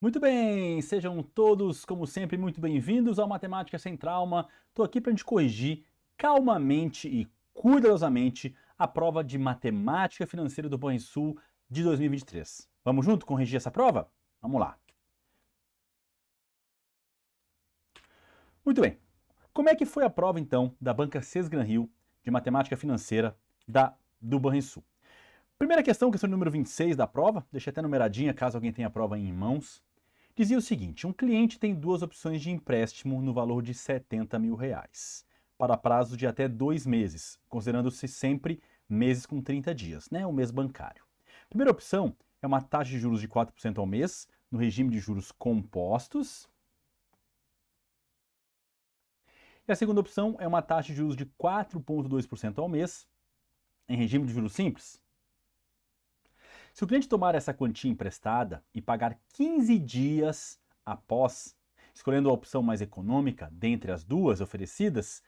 Muito bem, sejam todos, como sempre, muito bem-vindos ao Matemática Sem Trauma. Estou aqui para a gente corrigir calmamente e cuidadosamente a prova de Matemática Financeira do Banrisul de 2023. Vamos junto corrigir essa prova? Vamos lá. Muito bem. Como é que foi a prova, então, da Banca Sesgran-Rio de Matemática Financeira do Banrisul? Primeira questão número 26 da prova, deixei até numeradinha caso alguém tenha a prova em mãos. Dizia o seguinte: um cliente tem duas opções de empréstimo no valor de R$ 70 mil, para prazo de até 2 meses, considerando-se sempre meses com 30 dias, né? O mês bancário. Primeira opção é uma taxa de juros de 4% ao mês, no regime de juros compostos. E a segunda opção é uma taxa de juros de 4,2% ao mês, em regime de juros simples. Se o cliente tomar essa quantia emprestada e pagar 15 dias após, escolhendo a opção mais econômica dentre as duas oferecidas,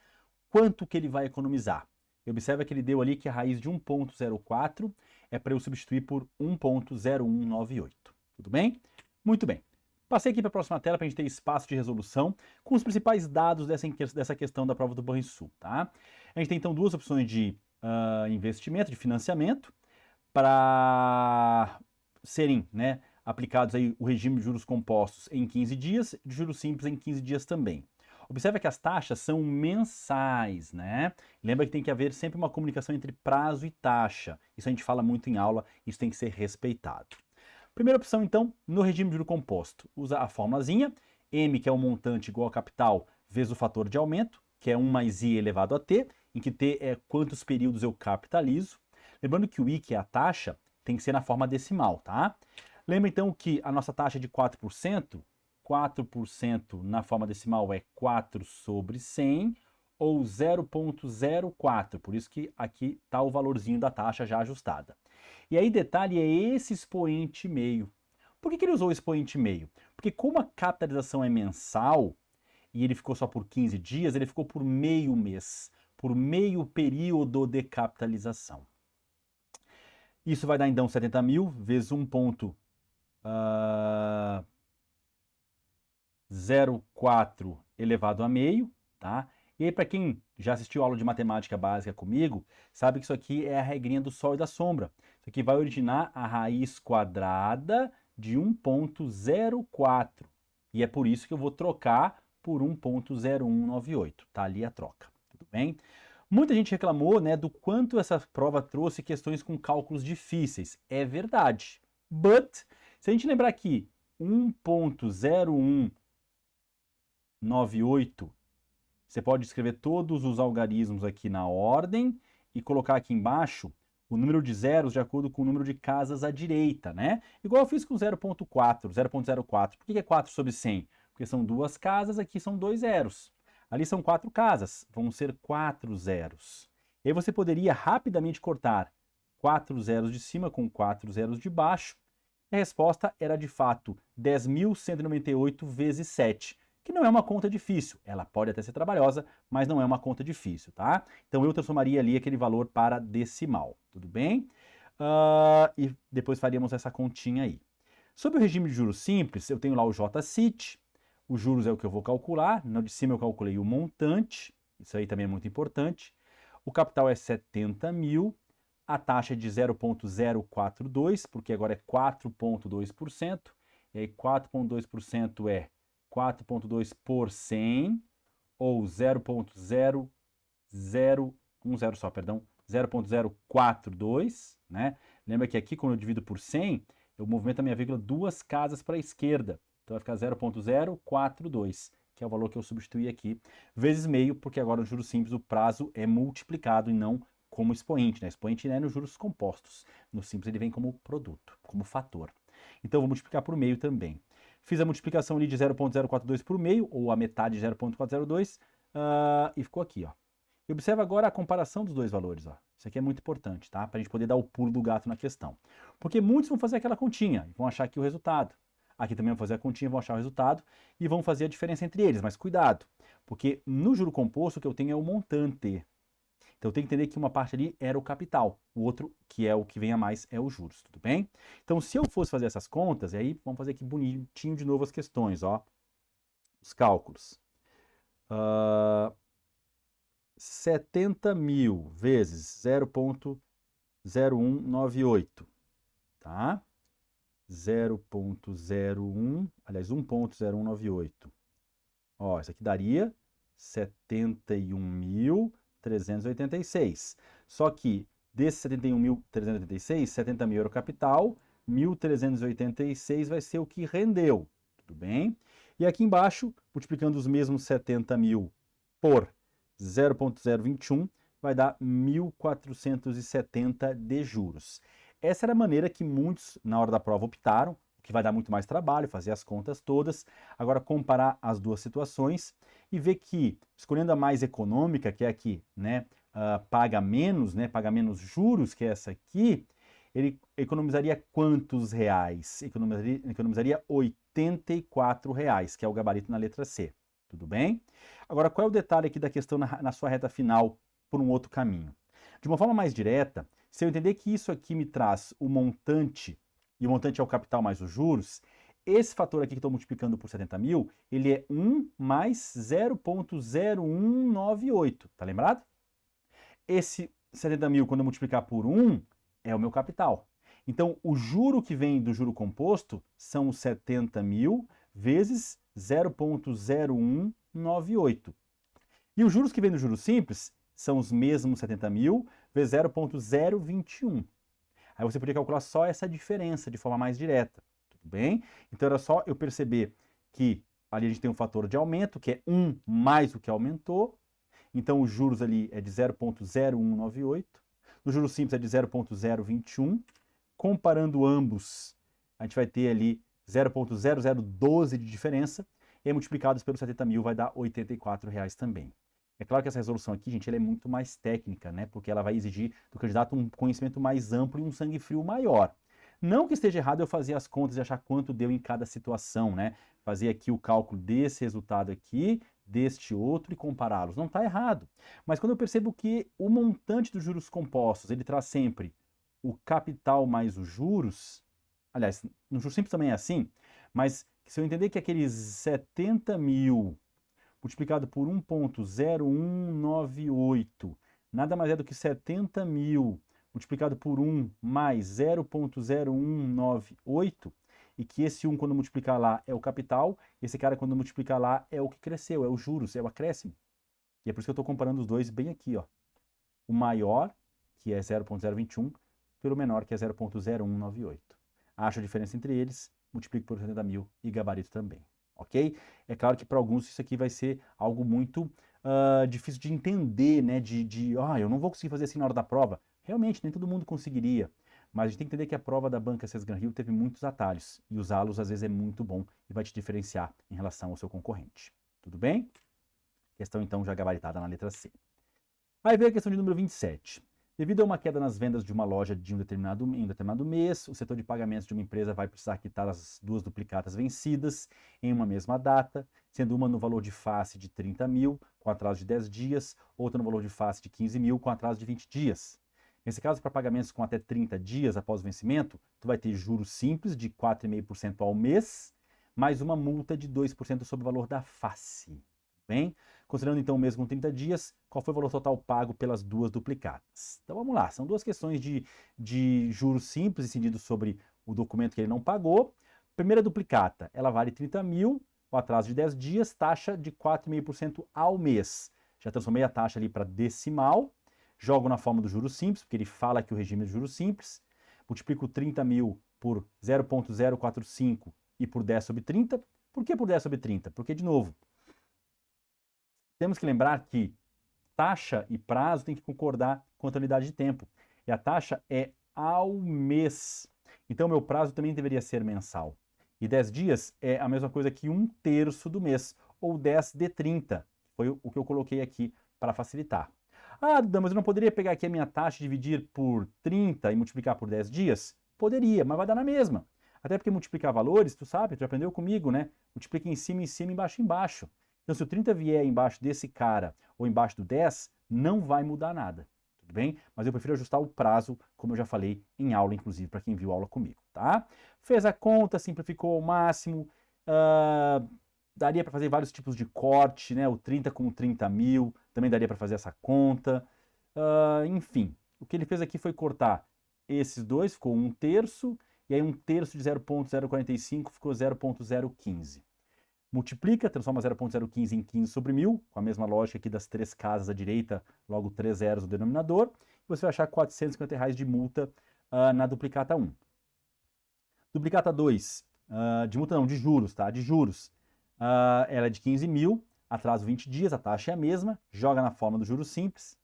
quanto que ele vai economizar? E observa que ele deu ali que a raiz de 1,04 é para eu substituir por 1,0198. Tudo bem? Muito bem. Passei aqui para a próxima tela para a gente ter espaço de resolução com os principais dados dessa questão da prova do Banrisul. Tá? A gente tem então duas opções de investimento, de financiamento, para serem aplicados aí o regime de juros compostos em 15 dias, de juros simples em 15 dias também. Observe que as taxas são mensais, né? Lembra que tem que haver sempre uma comunicação entre prazo e taxa. Isso a gente fala muito em aula, isso tem que ser respeitado. Primeira opção, então, no regime de juro composto, usa a formulazinha, M, que é o montante igual a capital, vezes o fator de aumento, que é 1 mais I elevado a T, em que T é quantos períodos eu capitalizo. Lembrando que o I, que é a taxa, tem que ser na forma decimal, tá? Lembra então que a nossa taxa é de 4%, 4% na forma decimal é 4 sobre 100, ou 0,04, por isso que aqui está o valorzinho da taxa já ajustada. E aí, detalhe, é esse expoente meio. Por que ele usou o expoente meio? Porque como a capitalização é mensal, e ele ficou só por 15 dias, ele ficou por meio mês, por meio período de capitalização. Isso vai dar então 70 mil vezes 1,04 elevado a meio, tá? E aí, para quem já assistiu a aula de matemática básica comigo, sabe que isso aqui é a regrinha do sol e da sombra. Isso aqui vai originar a raiz quadrada de 1,04. E é por isso que eu vou trocar por 1,0198. Tá ali a troca, tudo bem? Muita gente reclamou, né, do quanto essa prova trouxe questões com cálculos difíceis. É verdade. But, se a gente lembrar aqui, 1,0198, você pode escrever todos os algarismos aqui na ordem e colocar aqui embaixo o número de zeros de acordo com o número de casas à direita, né? Igual eu fiz com 0,4, 0,04. Por que é 4 sobre 100? Porque são duas casas, aqui são dois zeros. Ali são 4 casas, vão ser 4 zeros. E aí você poderia rapidamente cortar 4 zeros de cima com 4 zeros de baixo. E a resposta era de fato 10.198 vezes 7, que não é uma conta difícil. Ela pode até ser trabalhosa, mas não é uma conta difícil, tá? Então eu transformaria ali aquele valor para decimal, tudo bem? E depois faríamos essa continha aí. Sobre o regime de juros simples, eu tenho lá o JCIT, os juros é o que eu vou calcular, no de cima eu calculei o montante, isso aí também é muito importante. O capital é 70 mil, a taxa é de 0,042, porque agora é 4,2%, e aí 4,2% é 4,2 por 100, ou 0,042, né? Lembra que aqui, quando eu divido por 100, eu movimento a minha vírgula duas casas para a esquerda. Então vai ficar 0,042, que é o valor que eu substituí aqui, vezes meio, porque agora no juros simples o prazo é multiplicado e não como expoente, né? Expoente é nos juros compostos. No simples ele vem como produto, como fator. Então eu vou multiplicar por meio também. Fiz a multiplicação ali de 0,042 por meio, ou a metade de 0,402, e ficou aqui, ó. E observa agora a comparação dos dois valores, ó. Isso aqui é muito importante, tá? Para a gente poder dar o pulo do gato na questão. Porque muitos vão fazer aquela continha e vão achar aqui o resultado. Aqui também vão fazer a continha, vão achar o resultado e vão fazer a diferença entre eles. Mas cuidado, porque no juro composto o que eu tenho é o montante. Então tem que entender que uma parte ali era o capital, o outro, que é o que vem a mais, é os juros, tudo bem? Então se eu fosse fazer essas contas, e aí vamos fazer aqui bonitinho de novo as questões, ó, os cálculos. 70 mil vezes 0,0198, tá? 0,01, aliás, 1,0198. Ó, isso aqui daria 71.386. Só que desses 71.386, 70 mil era o capital, 1.386 vai ser o que rendeu, tudo bem? E aqui embaixo, multiplicando os mesmos 70 mil por 0,021, vai dar 1.470 de juros. Essa era a maneira que muitos, na hora da prova, optaram, que vai dar muito mais trabalho, fazer as contas todas. Agora, comparar as duas situações e ver que, escolhendo a mais econômica, que é aqui, né, paga menos juros, que é essa aqui, ele economizaria quantos reais? Economizaria R$ 84, que é o gabarito na letra C. Tudo bem? Agora, qual é o detalhe aqui da questão na sua reta final por um outro caminho? De uma forma mais direta, se eu entender que isso aqui me traz o montante, e o montante é o capital mais os juros, esse fator aqui que estou multiplicando por 70 mil, ele é 1 mais 0,0198, tá lembrado? Esse 70 mil, quando eu multiplicar por 1, é o meu capital. Então, o juro que vem do juro composto são os 70 mil vezes 0,0198. E os juros que vem do juro simples são os mesmos 70 mil vezes 0,021. Aí você podia calcular só essa diferença de forma mais direta, tudo bem? Então era só eu perceber que ali a gente tem um fator de aumento, que é 1 mais o que aumentou. Então os juros ali é de 0,0198. No juro simples é de 0,021. Comparando ambos, a gente vai ter ali 0,0012 de diferença. E aí, multiplicados pelos 70 mil vai dar R$ 84 também. É claro que essa resolução aqui, gente, ela é muito mais técnica, né? Porque ela vai exigir do candidato um conhecimento mais amplo e um sangue frio maior. Não que esteja errado eu fazer as contas e achar quanto deu em cada situação, né? Fazer aqui o cálculo desse resultado aqui, deste outro e compará-los. Não está errado. Mas quando eu percebo que o montante dos juros compostos, ele traz sempre o capital mais os juros, aliás, no juros simples também é assim, mas se eu entender que aqueles 70 mil multiplicado por 1,0198, nada mais é do que 70 mil multiplicado por 1 mais 0,0198, e que esse 1, quando multiplicar lá, é o capital, esse cara, quando multiplicar lá, é o que cresceu, é os juros, é o acréscimo. E é por isso que eu estou comparando os dois bem aqui, ó. O maior, que é 0,021, pelo menor, que é 0,0198. Acho a diferença entre eles, multiplico por 70 mil e gabarito também. Ok? É claro que para alguns isso aqui vai ser algo muito difícil de entender, né? Eu não vou conseguir fazer assim na hora da prova. Realmente, nem todo mundo conseguiria. Mas a gente tem que entender que a prova da Banca Sesgran Rio teve muitos atalhos. E usá-los, às vezes, é muito bom e vai te diferenciar em relação ao seu concorrente. Tudo bem? Questão, então, já gabaritada na letra C. Aí vem a questão de número 27. Devido a uma queda nas vendas de uma loja em um determinado mês, o setor de pagamentos de uma empresa vai precisar quitar as duas duplicatas vencidas em uma mesma data, sendo uma no valor de face de 30 mil, com atraso de 10 dias, outra no valor de face de 15 mil, com atraso de 20 dias. Nesse caso, para pagamentos com até 30 dias após o vencimento, tu vai ter juros simples de 4,5% ao mês, mais uma multa de 2% sobre o valor da face. Bem? Considerando então o mês com 30 dias, qual foi o valor total pago pelas duas duplicatas? Então vamos lá, são duas questões de juros simples incididos sobre o documento que ele não pagou. Primeira duplicata, ela vale 30 mil, o atraso de 10 dias, taxa de 4,5% ao mês. Já transformei a taxa ali para decimal, jogo na forma do juros simples, porque ele fala que o regime é de juros simples, multiplico 30 mil por 0,045 e por 10 sobre 30. Por que por 10 sobre 30? Porque, de novo, temos que lembrar que taxa e prazo tem que concordar quanto à unidade de tempo. E a taxa é ao mês. Então, meu prazo também deveria ser mensal. E 10 dias é a mesma coisa que 1/3 do mês, ou 10 de 30. Foi o que eu coloquei aqui para facilitar. Ah, Duda, mas eu não poderia pegar aqui a minha taxa, dividir por 30 e multiplicar por 10 dias? Poderia, mas vai dar na mesma. Até porque multiplicar valores, tu sabe, tu já aprendeu comigo, né? Multiplica em cima, embaixo, embaixo. Então, se o 30 vier embaixo desse cara ou embaixo do 10, não vai mudar nada, tudo bem? Mas eu prefiro ajustar o prazo, como eu já falei em aula, inclusive, para quem viu a aula comigo, tá? Fez a conta, simplificou ao máximo, daria para fazer vários tipos de corte, né? O 30 com 30 mil, também daria para fazer essa conta, enfim. O que ele fez aqui foi cortar esses dois, ficou 1/3, e aí 1/3 de 0,045 ficou 0,015. Multiplica, transforma 0,015 em 15 sobre 1000, com a mesma lógica aqui das 3 casas à direita, logo 3 zeros no denominador, e você vai achar R$450 de multa na duplicata 1. Duplicata 2, de multa não, de juros, tá? De juros, ela é de 15 mil, atraso 20 dias, a taxa é a mesma, joga na forma do juros simples.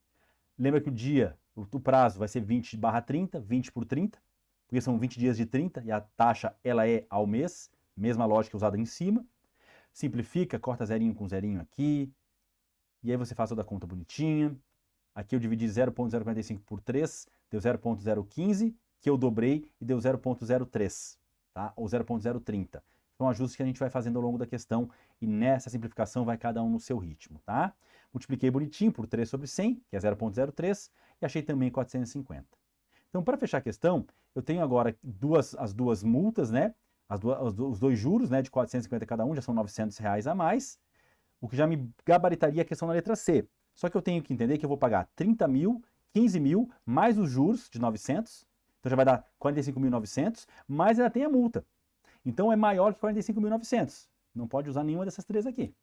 Lembra que o prazo vai ser 20/30, 20 por 30, porque são 20 dias de 30 e a taxa ela é ao mês, mesma lógica usada em cima. Simplifica, corta zerinho com zerinho aqui, e aí você faz toda a conta bonitinha. Aqui eu dividi 0,045 por 3, deu 0,015, que eu dobrei e deu 0,03, tá? Ou 0,030. São ajustes que a gente vai fazendo ao longo da questão e nessa simplificação vai cada um no seu ritmo, tá? Multipliquei bonitinho por 3 sobre 100, que é 0,03, e achei também 450. Então, para fechar a questão, eu tenho agora as duas multas, né? Os dois juros, né, de 450 cada um, já são R$900 a mais, o que já me gabaritaria a questão na letra C. Só que eu tenho que entender que eu vou pagar 30 mil, 15 mil, mais os juros de 900, então já vai dar 45.900, mas ainda tem a multa. Então é maior que 45.900. Não pode usar nenhuma dessas três aqui.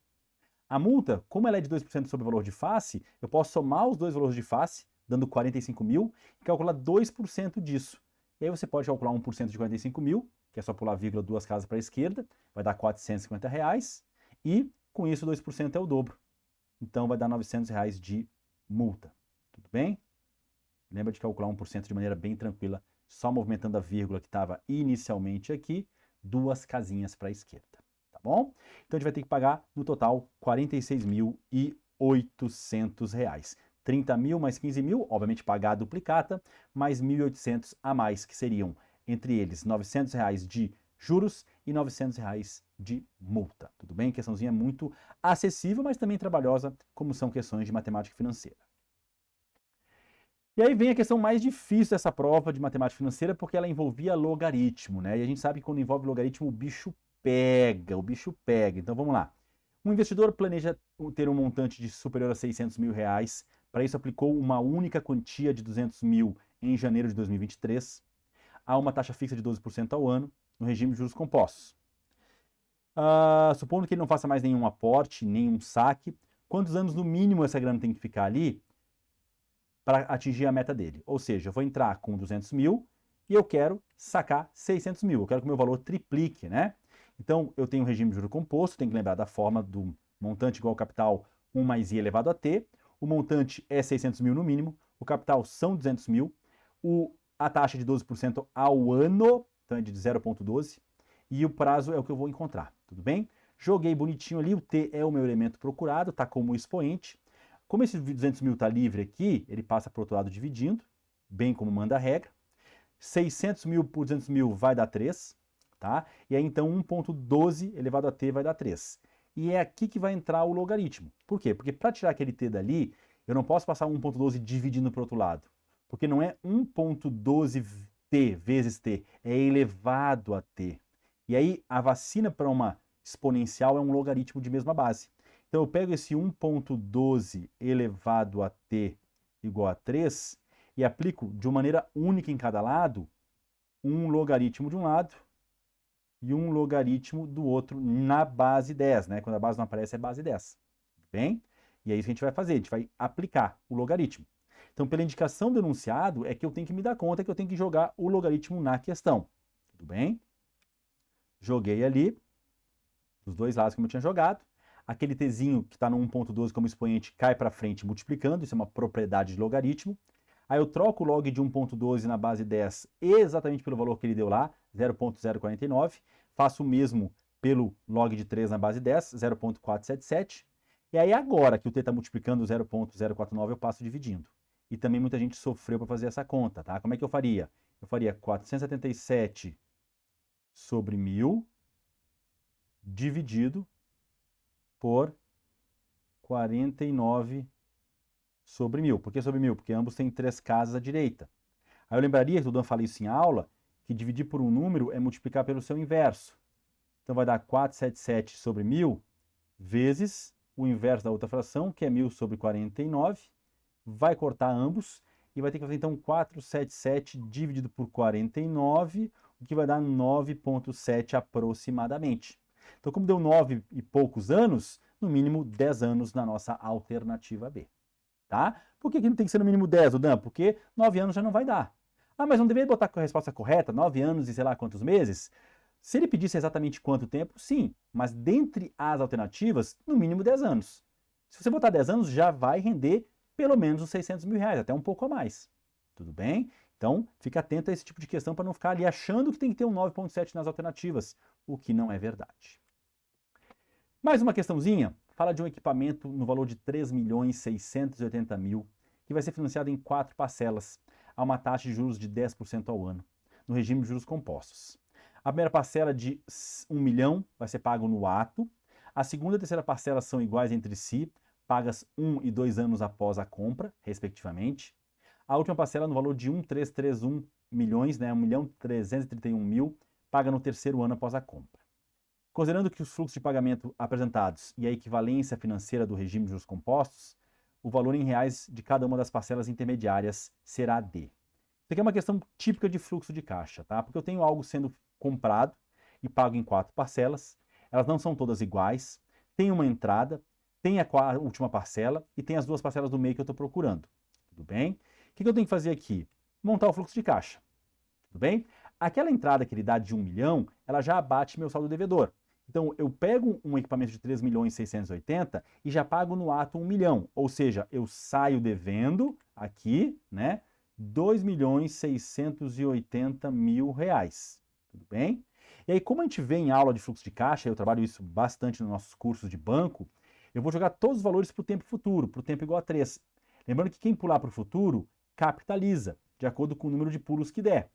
A multa, como ela é de 2% sobre o valor de face, eu posso somar os dois valores de face, dando 45 mil, e calcular 2% disso. E aí você pode calcular 1% de 45 mil, que é só pular vírgula 2 casas para a esquerda, vai dar R$450, e com isso 2% é o dobro. Então vai dar R$900 de multa. Tudo bem? Lembra de calcular 1% de maneira bem tranquila, só movimentando a vírgula que estava inicialmente aqui, 2 casinhas para a esquerda. Tá bom? Então a gente vai ter que pagar no total R$46.800. 30 mil mais 15 mil, obviamente pagar a duplicata, mais 1.800 a mais, que seriam, entre eles, R$900 de juros e R$900 de multa. Tudo bem? Questãozinha muito acessível, mas também trabalhosa, como são questões de matemática financeira. E aí vem a questão mais difícil dessa prova de matemática financeira, porque ela envolvia logaritmo, né? E a gente sabe que quando envolve logaritmo, o bicho pega, Então vamos lá. Um investidor planeja ter um montante de superior a R$600.000. Para isso aplicou uma única quantia de 200 mil em janeiro de 2023, a uma taxa fixa de 12% ao ano, no regime de juros compostos. Supondo que ele não faça mais nenhum aporte, nenhum saque, quantos anos no mínimo essa grana tem que ficar ali para atingir a meta dele? Ou seja, eu vou entrar com 200 mil e eu quero sacar 600 mil, eu quero que o meu valor triplique, né? Então, eu tenho um regime de juros composto, tem que lembrar da forma do montante igual ao capital 1 mais i elevado a t. O montante é 600 mil no mínimo, o capital são 200 mil, a taxa de 12% ao ano, então é de 0,12, e o prazo é o que eu vou encontrar, tudo bem? Joguei bonitinho ali, o t é o meu elemento procurado, tá como expoente. Como esse 200 mil está livre aqui, ele passa para o outro lado dividindo, bem como manda a regra. 600 mil por 200 mil vai dar 3, tá? E aí então 1,12 elevado a t vai dar 3. E é aqui que vai entrar o logaritmo. Por quê? Porque para tirar aquele t dali, eu não posso passar 1,12 dividindo para o outro lado. Porque não é 1,12t vezes t, é elevado a t. E aí a vacina para uma exponencial é um logaritmo de mesma base. Então eu pego esse 1,12 elevado a t igual a 3 e aplico de uma maneira única em cada lado um logaritmo de um lado e um logaritmo do outro na base 10, né? Quando a base não aparece é base 10, bem? E é isso que a gente vai fazer, a gente vai aplicar o logaritmo. Então, pela indicação do enunciado, é que eu tenho que me dar conta que eu tenho que jogar o logaritmo na questão, tudo bem? Joguei ali, dos dois lados como eu tinha jogado. Aquele tzinho que está no 1,12 como expoente cai para frente multiplicando, isso é uma propriedade de logaritmo. Aí eu troco o log de 1,12 na base 10 exatamente pelo valor que ele deu lá, 0,049. Faço o mesmo pelo log de 3 na base 10, 0,477. E aí agora que o t está multiplicando 0,049, eu passo dividindo. E também muita gente sofreu para fazer essa conta, tá? Como é que eu faria? Eu faria 477 sobre 1.000 dividido por 49 sobre 1.000. Por que sobre 1.000? Porque ambos têm 3 casas à direita. Aí eu lembraria, que o Dan fala isso em aula, que dividir por um número é multiplicar pelo seu inverso. Então vai dar 477 sobre 1.000 vezes o inverso da outra fração, que é 1.000 sobre 49. Vai cortar ambos e vai ter que fazer então 477 dividido por 49, o que vai dar 9,7 aproximadamente. Então, como deu 9 e poucos anos, no mínimo 10 anos na nossa alternativa B. Tá? Por que não tem que ser no mínimo 10, Dan? Porque 9 anos já não vai dar. Ah, mas não deveria botar a resposta correta, 9 anos e sei lá quantos meses? Se ele pedisse exatamente quanto tempo, sim, mas dentre as alternativas, no mínimo 10 anos. Se você botar 10 anos, já vai render pelo menos os 600 mil reais, até um pouco a mais. Tudo bem? Então, fica atento a esse tipo de questão para não ficar ali achando que tem que ter um 9,7 nas alternativas, o que não é verdade. Mais uma questãozinha, fala de um equipamento no valor de 3.680.000, que vai ser financiado em 4 parcelas, a uma taxa de juros de 10% ao ano, no regime de juros compostos. A primeira parcela de 1 milhão vai ser pago no ato, a segunda e a terceira parcela são iguais entre si, pagas 1 e 2 anos após a compra, respectivamente. A última parcela no valor de 1.331 milhões, né, 1.331.000, paga no terceiro ano após a compra. Considerando que os fluxos de pagamento apresentados e a equivalência financeira do regime de juros compostos, o valor em reais de cada uma das parcelas intermediárias será D. Isso aqui é uma questão típica de fluxo de caixa, tá? Porque eu tenho algo sendo comprado e pago em 4 parcelas, elas não são todas iguais, tem uma entrada, tem a última parcela e tem as 2 parcelas do meio que eu estou procurando. Tudo bem? O que eu tenho que fazer aqui? Montar o fluxo de caixa. Tudo bem? Aquela entrada que ele dá de 1 milhão, ela já abate meu saldo devedor. Então, eu pego um equipamento de 3.680.000 e já pago no ato 1 milhão. Ou seja, eu saio devendo aqui, né, 2.680.000 reais. Tudo bem? E aí, como a gente vê em aula de fluxo de caixa, eu trabalho isso bastante nos nossos cursos de banco, eu vou jogar todos os valores para o tempo futuro, para o tempo igual a 3. Lembrando que quem pular para o futuro, capitaliza, de acordo com o número de pulos que der.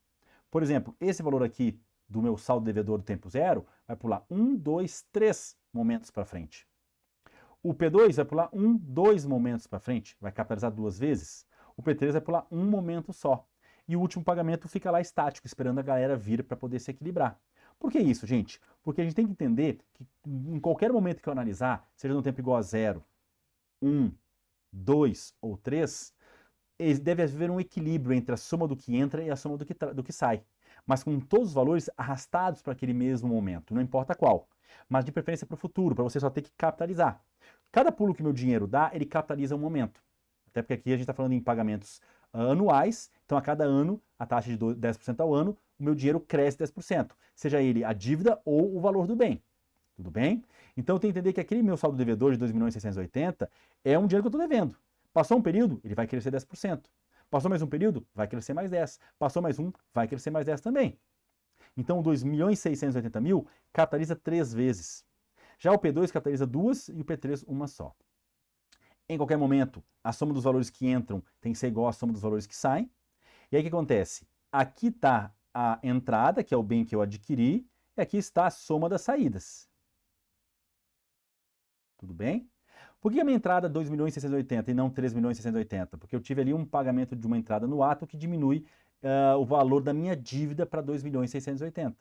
Por exemplo, esse valor aqui do meu saldo devedor do tempo zero vai pular 1, 2, 3 momentos para frente. O P2 vai pular 1, 2 momentos para frente, vai capitalizar 2 vezes. O P3 vai pular um momento só. E o último pagamento fica lá estático, esperando a galera vir para poder se equilibrar. Por que isso, gente? Porque a gente tem que entender que em qualquer momento que eu analisar, seja no tempo igual a 0, 1, 2 ou 3, deve haver um equilíbrio entre a soma do que entra e a soma do que sai. Mas com todos os valores arrastados para aquele mesmo momento, não importa qual. Mas de preferência para o futuro, para você só ter que capitalizar. Cada pulo que meu dinheiro dá, ele capitaliza um momento. Até porque aqui a gente está falando em pagamentos anuais, então a cada ano, a taxa de 10% ao ano, o meu dinheiro cresce 10%, seja ele a dívida ou o valor do bem. Tudo bem? Então eu tenho que entender que aquele meu saldo devedor de 2.680.000 é um dinheiro que eu estou devendo. Passou um período, ele vai crescer 10%. Passou mais um período, vai crescer mais 10. Passou mais um, vai crescer mais 10 também. Então, o 2.680.000 capitaliza 3 vezes. Já o P2 capitaliza 2 e o P3 uma só. Em qualquer momento, a soma dos valores que entram tem que ser igual à soma dos valores que saem. E aí o que acontece? Aqui está a entrada, que é o bem que eu adquiri, e aqui está a soma das saídas. Tudo bem? Por que a minha entrada é 2.680.000 e não 3.680.000? Porque eu tive ali um pagamento de uma entrada no ato que diminui o valor da minha dívida para 2.680.000.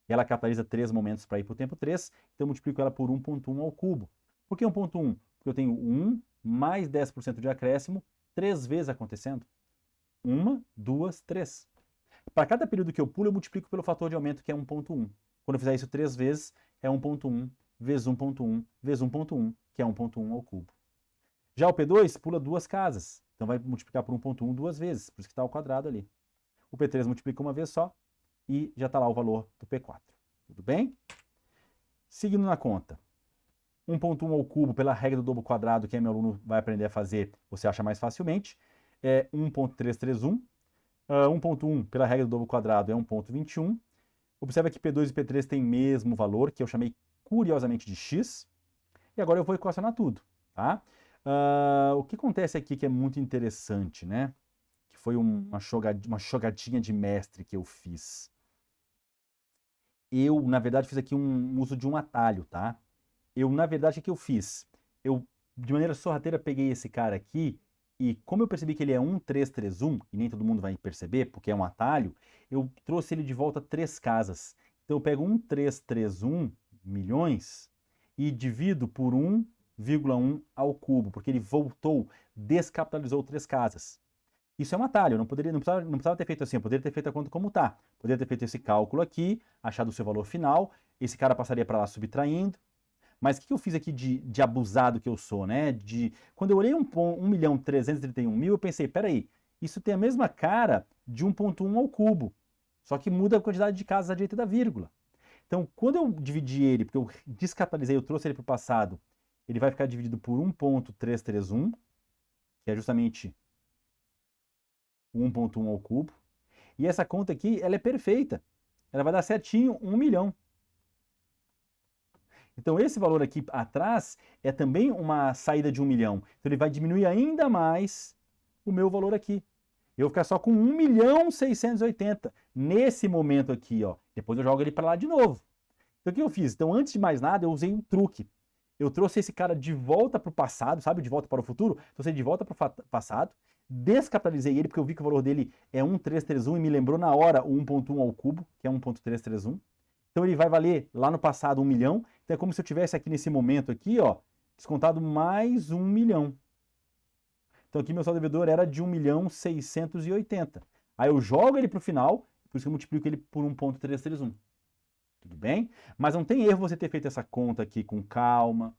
E ela capitaliza 3 momentos para ir para o tempo 3, então eu multiplico ela por 1,1 ao cubo. Por que 1,1? Porque eu tenho 1 mais 10% de acréscimo 3 vezes acontecendo. 1, 2, 3. Para cada período que eu pulo, eu multiplico pelo fator de aumento, que é 1,1. Quando eu fizer isso 3 vezes, é 1,1 vezes 1,1 vezes 1,1, que é 1,1 ao cubo. Já o P2 pula 2 casas, então vai multiplicar por 1,1 2 vezes, por isso que está ao quadrado ali. O P3 multiplica uma vez só e já está lá o valor do P4. Tudo bem? Seguindo na conta. 1,1 ao cubo pela regra do dobro quadrado, que meu aluno vai aprender a fazer, você acha mais facilmente, é 1,331. 1,1 pela regra do dobro quadrado é 1,21. Observa que P2 e P3 têm mesmo valor, que eu chamei curiosamente de x. E agora eu vou equacionar tudo, tá? O que acontece aqui que é muito interessante, né? Que foi uma jogadinha de mestre que eu fiz. Eu, na verdade, fiz aqui um uso de um atalho, tá? Na verdade, o que eu fiz? Eu, de maneira sorrateira, peguei esse cara aqui E como eu percebi que ele é 1331, e nem todo mundo vai perceber, porque é um atalho, eu trouxe ele de volta 3 casas. Então eu pego 1331 milhões e divido por 1,1 ao cubo, porque ele voltou, descapitalizou 3 casas. Isso é um atalho, eu não precisava ter feito assim, eu poderia ter feito a conta como está. Poderia ter feito esse cálculo aqui, achado o seu valor final, esse cara passaria para lá subtraindo. Mas o que eu fiz aqui de abusado que eu sou, né? Quando eu olhei 1.331.000, eu pensei, peraí, isso tem a mesma cara de 1,1 ao cubo, só que muda a quantidade de casas à direita da vírgula. Então, quando eu dividi ele, porque eu descapitalizei, eu trouxe ele para o passado, ele vai ficar dividido por 1,331, que é justamente 1,1 ao cubo. E essa conta aqui, ela é perfeita. Ela vai dar certinho 1 milhão. Então, esse valor aqui atrás é também uma saída de 1 milhão. Então, ele vai diminuir ainda mais o meu valor aqui. Eu vou ficar só com 1.680.000 nesse momento aqui, ó. Depois eu jogo ele para lá de novo. Então, o que eu fiz? Então, antes de mais nada, eu usei um truque. Eu trouxe esse cara de volta para o passado, sabe? De volta para o futuro. Trouxe ele de volta para o passado. Descapitalizei ele, porque eu vi que o valor dele é 1.331 e me lembrou na hora o 1,1 ao cubo, que é 1.331. Então ele vai valer lá no passado 1 milhão. Então é como se eu tivesse aqui nesse momento aqui, ó, descontado mais 1 milhão. Então aqui meu saldo devedor era de 1.680.000. Aí eu jogo ele para o final, por isso que eu multiplico ele por 1.331. Tudo bem? Mas não tem erro você ter feito essa conta aqui com calma,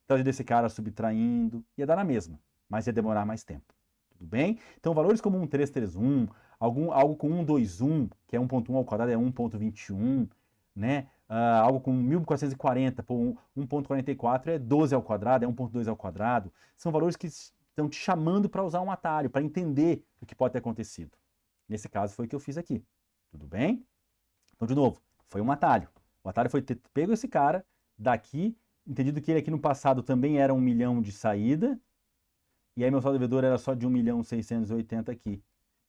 trazido esse cara subtraindo, ia dar na mesma, mas ia demorar mais tempo. Tudo bem? Então valores como 1.331, algo com 1.21, que é 1,1 ao quadrado é 1,21, né? Algo com 1.440 por 1,44 é 12 ao quadrado, é 1,2 ao quadrado. São valores que estão te chamando para usar um atalho, para entender o que pode ter acontecido. Nesse caso foi o que eu fiz aqui. Tudo bem? Então, de novo, foi um atalho. O atalho foi ter pego esse cara daqui, entendido que ele aqui no passado também era 1 milhão de saída, e aí meu saldo devedor era só de 1.680.000 aqui.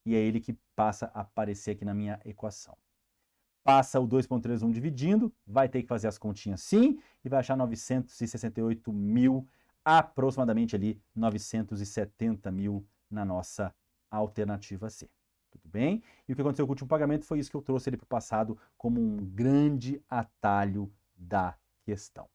E é ele que passa a aparecer aqui na minha equação. Passa o 2,31 dividindo, vai ter que fazer as continhas sim, e vai achar 968.000, aproximadamente ali 970.000 na nossa alternativa C. Tudo bem? E o que aconteceu com o último pagamento foi isso que eu trouxe ele para o passado como um grande atalho da questão.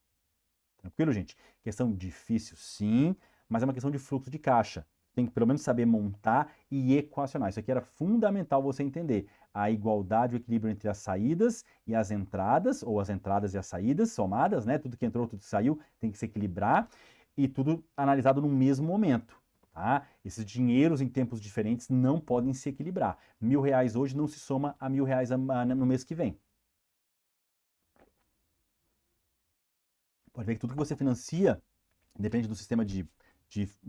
Tranquilo, gente? Questão difícil sim, mas é uma questão de fluxo de caixa. Tem que pelo menos saber montar e equacionar. Isso aqui era fundamental você entender. A igualdade, o equilíbrio entre as saídas e as entradas, ou as entradas e as saídas somadas, né? Tudo que entrou, tudo que saiu, tem que se equilibrar e tudo analisado no mesmo momento. Tá? Esses dinheiros em tempos diferentes não podem se equilibrar. R$1.000 hoje não se soma a R$1.000 no mês que vem. Pode ver que tudo que você financia, depende do sistema de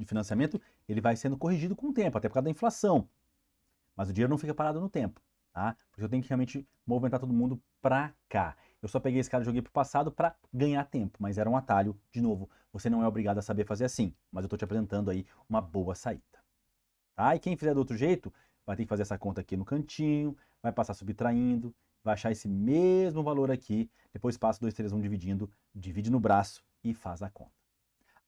financiamento, ele vai sendo corrigido com o tempo, até por causa da inflação. Mas o dinheiro não fica parado no tempo, tá? Porque eu tenho que realmente movimentar todo mundo para cá. Eu só peguei esse cara e joguei pro passado para ganhar tempo, mas era um atalho. De novo, você não é obrigado a saber fazer assim, mas eu estou te apresentando aí uma boa saída. Tá? E quem fizer do outro jeito, vai ter que fazer essa conta aqui no cantinho, vai passar subtraindo, vai achar esse mesmo valor aqui, depois passa 2, 3, 1 dividindo, divide no braço e faz a conta.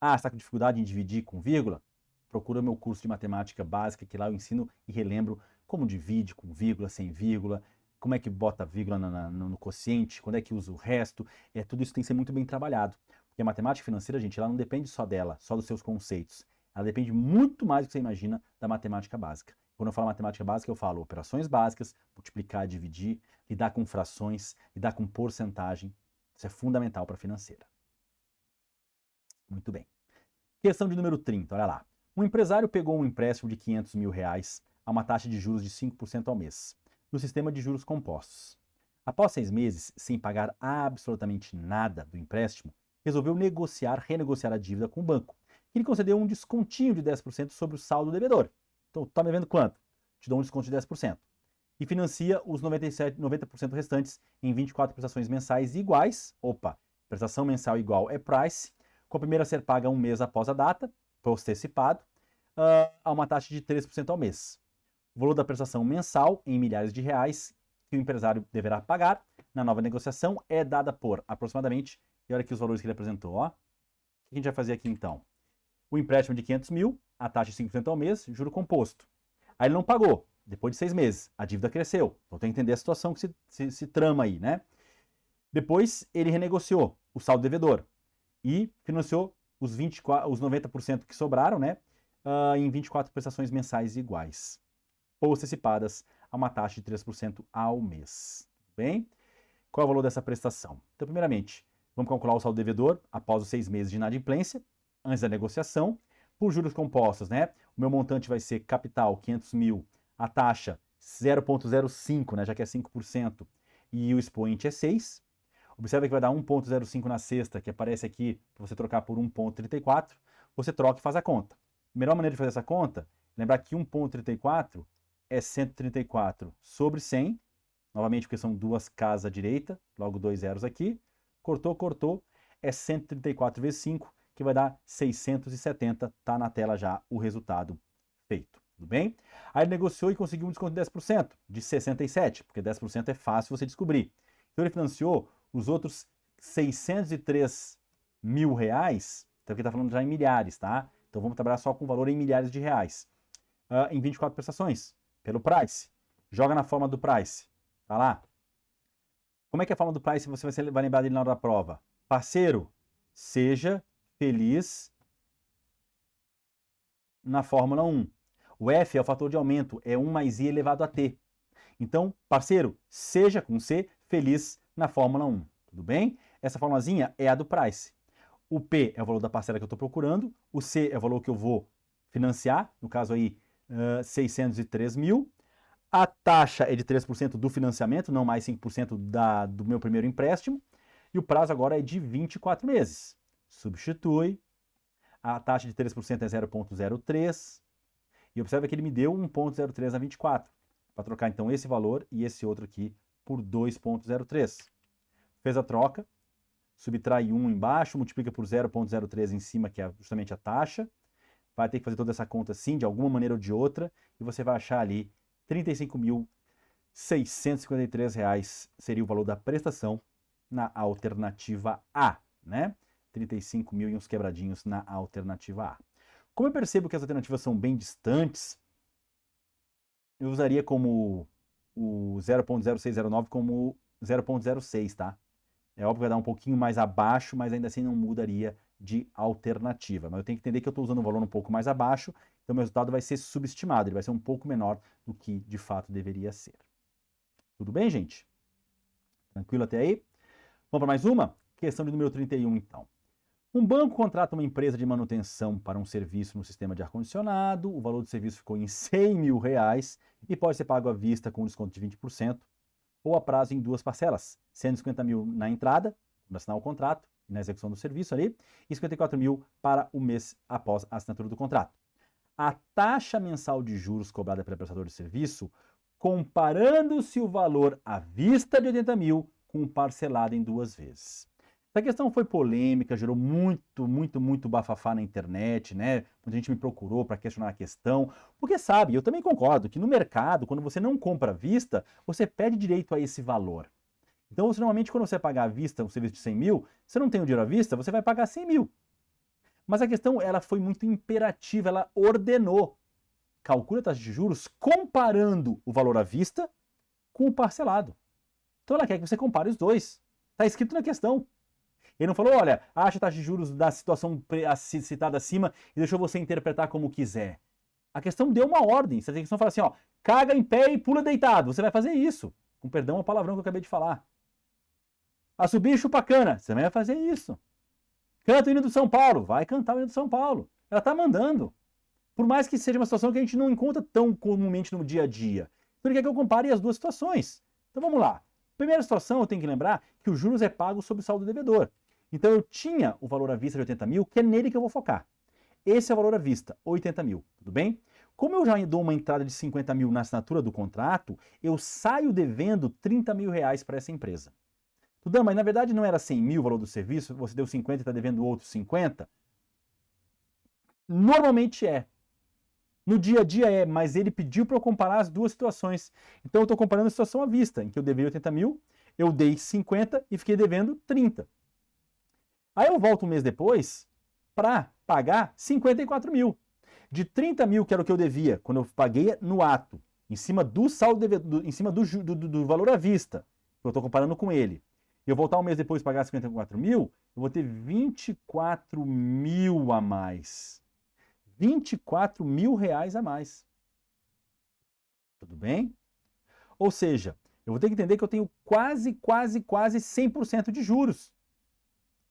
Ah, está com dificuldade em dividir com vírgula? Procura meu curso de matemática básica, que lá eu ensino e relembro como divide com vírgula, sem vírgula, como é que bota vírgula no quociente, quando é que usa o resto. Tudo isso tem que ser muito bem trabalhado. Porque a matemática financeira, gente, ela não depende só dela, só dos seus conceitos. Ela depende muito mais do que você imagina da matemática básica. Quando eu falo matemática básica, eu falo operações básicas, multiplicar, dividir, lidar com frações, lidar com porcentagem. Isso é fundamental para a financeira. Muito bem. Questão de número 30, olha lá. Um empresário pegou um empréstimo de R$500 mil a uma taxa de juros de 5% ao mês, no sistema de juros compostos. Após 6 meses, sem pagar absolutamente nada do empréstimo, resolveu renegociar a dívida com o banco, que lhe concedeu um descontinho de 10% sobre o saldo devedor. Então, tá me vendo quanto? Te dou um desconto de 10%. E financia os 90% restantes em 24 prestações mensais iguais. Opa, prestação mensal igual é price, com a primeira a ser paga um mês após a data, postecipado, a uma taxa de 3% ao mês. O valor da prestação mensal, em milhares de reais, que o empresário deverá pagar na nova negociação é dada por aproximadamente, e olha aqui os valores que ele apresentou, ó. O que a gente vai fazer aqui então? O empréstimo de 500 mil, a taxa de 5% ao mês, juro composto. Aí ele não pagou, depois de 6 meses, a dívida cresceu. Então tem que entender a situação que se trama aí, né? Depois ele renegociou o saldo devedor e financiou os 90% que sobraram, né? Em 24 prestações mensais iguais, ou antecipadas a uma taxa de 3% ao mês. Tudo bem? Qual é o valor dessa prestação? Então, primeiramente, vamos calcular o saldo devedor após os 6 meses de inadimplência, antes da negociação, por juros compostos, né? O meu montante vai ser capital, 500 mil, a taxa 0,05, né? Já que é 5%, e o expoente é 6. Observa que vai dar 1,05 na sexta, que aparece aqui para você trocar por 1,34. Você troca e faz a conta. A melhor maneira de fazer essa conta, lembrar que 1,34 é 134 sobre 100, novamente porque são duas casas à direita, logo 2 zeros aqui. Cortou, é 134 vezes 5, que vai dar 670, tá na tela já o resultado feito, tudo bem? Aí ele negociou e conseguiu um desconto de 10%, de 67, porque 10% é fácil você descobrir. Então ele financiou os outros 603 mil reais, então aqui está falando já em milhares, tá? Então vamos trabalhar só com valor em milhares de reais, em 24 prestações, pelo price. Joga na forma do price, tá lá. Como é que é a forma do price você vai lembrar dele na hora da prova? Parceiro, seja feliz na Fórmula 1. O F é o fator de aumento, é 1 mais I elevado a T. Então, parceiro, seja com C feliz na Fórmula 1. Tudo bem? Essa formulazinha é a do price. O P é o valor da parcela que eu estou procurando. O C é o valor que eu vou financiar, no caso aí, 603 mil. A taxa é de 3% do financiamento, não mais 5% do meu primeiro empréstimo. E o prazo agora é de 24 meses. Substitui. A taxa de 3% é 0,03. E observa que ele me deu 1,03 a 24. Para trocar então esse valor e esse outro aqui por 2,03. Fez a troca, subtrai 1 embaixo, multiplica por 0,03 em cima, que é justamente a taxa. Vai ter que fazer toda essa conta sim, de alguma maneira ou de outra, e você vai achar ali R$ 35.653 seria o valor da prestação na alternativa A, né? 35 mil e uns quebradinhos na alternativa A. Como eu percebo que as alternativas são bem distantes, eu usaria como o 0,0609 como 0,06, tá? É óbvio que vai dar um pouquinho mais abaixo, mas ainda assim não mudaria de alternativa. Mas eu tenho que entender que eu estou usando um valor um pouco mais abaixo, então meu resultado vai ser subestimado, ele vai ser um pouco menor do que de fato deveria ser. Tudo bem, gente? Tranquilo até aí? Vamos para mais uma? Questão de número 31, então. Um banco contrata uma empresa de manutenção para um serviço no sistema de ar-condicionado, o valor do serviço ficou em R$100 mil e pode ser pago à vista com desconto de 20%, ou a prazo em 2 parcelas, 150 mil na entrada, quando assinar o contrato, e na execução do serviço ali, e 54 mil para o mês após a assinatura do contrato. A taxa mensal de juros cobrada pelo prestador de serviço, comparando-se o valor à vista de 80 mil com o parcelado em 2 vezes. Essa questão foi polêmica, gerou muito bafafá na internet, né? Muita gente me procurou para questionar a questão, porque sabe, eu também concordo que no mercado, quando você não compra à vista, você perde direito a esse valor. Então, você normalmente, quando você vai pagar à vista um serviço de 100 mil, você não tem o dinheiro à vista, você vai pagar 100 mil. Mas a questão, ela foi muito imperativa, ela ordenou. Calcule a taxa de juros comparando o valor à vista com o parcelado. Então, ela quer que você compare os dois. Está escrito na questão. Ele não falou, olha, acha a taxa de juros da situação citada acima e deixou você interpretar como quiser. A questão deu uma ordem. A questão fala assim, ó, caga em pé e pula deitado. Você vai fazer isso. Com perdão ao palavrão que eu acabei de falar. A subir e chupa cana. Você também vai fazer isso. Canta o hino do São Paulo. Vai cantar o hino do São Paulo. Ela está mandando. Por mais que seja uma situação que a gente não encontra tão comumente no dia a dia. Então ele quer que eu compare as duas situações. Então vamos lá. Primeira situação, eu tenho que lembrar que os juros é pago sobre o saldo devedor. Então eu tinha o valor à vista de 80 mil, que é nele que eu vou focar. Esse é o valor à vista, 80 mil, tudo bem? Como eu já dou uma entrada de 50 mil na assinatura do contrato, eu saio devendo 30 mil reais para essa empresa. Tudo, mas na verdade não era 100 mil o valor do serviço, você deu 50 e está devendo outros 50? Normalmente é. No dia a dia é, mas ele pediu para eu comparar as duas situações. Então eu estou comparando a situação à vista, em que eu devia 80 mil, eu dei 50 e fiquei devendo 30. Aí eu volto um mês depois para pagar 54 mil. De 30 mil, que era o que eu devia, quando eu paguei no ato, em cima do saldo devedor, em cima do valor à vista, eu estou comparando com ele, e eu voltar um mês depois e pagar 54 mil, eu vou ter 24 mil a mais. 24 mil reais a mais. Tudo bem? Ou seja, eu vou ter que entender que eu tenho quase 100% de juros.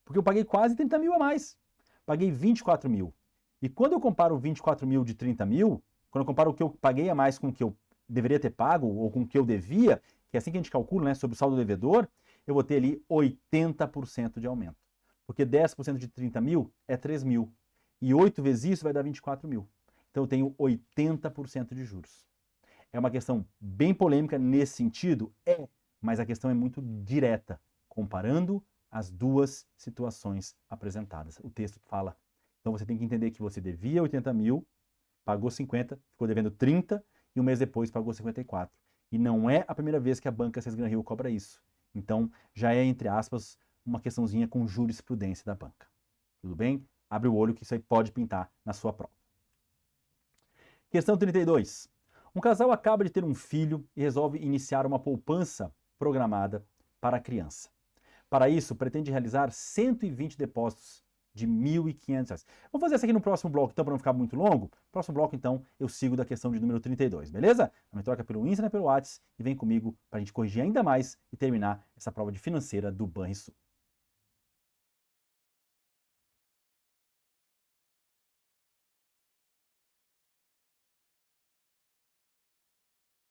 Porque eu paguei quase 30 mil a mais. Paguei 24 mil. E quando eu comparo 24 mil de 30 mil, quando eu comparo o que eu paguei a mais com o que eu deveria ter pago, ou com o que eu devia, que é assim que a gente calcula, né, sobre o saldo devedor, eu vou ter ali 80% de aumento. Porque 10% de 30 mil é 3 mil. E 8 vezes isso vai dar 24 mil. Então eu tenho 80% de juros. É uma questão bem polêmica nesse sentido? É, mas a questão é muito direta, comparando as duas situações apresentadas. O texto fala. Então você tem que entender que você devia 80 mil, pagou 50, ficou devendo 30 e um mês depois pagou 54. E não é a primeira vez que a banca Cesar Gran Hill cobra isso. Então já é, entre aspas, uma questãozinha com jurisprudência da banca. Tudo bem? Abre o olho que isso aí pode pintar na sua prova. Questão 32. Um casal acaba de ter um filho e resolve iniciar uma poupança programada para a criança. Para isso, pretende realizar 120 depósitos de R$ 1.500. Vamos fazer isso aqui no próximo bloco, então, para não ficar muito longo. No próximo bloco, então, eu sigo da questão de número 32, beleza? Me troca pelo Insta, pelo WhatsApp e vem comigo para a gente corrigir ainda mais e terminar essa prova de financeira do Banrisul.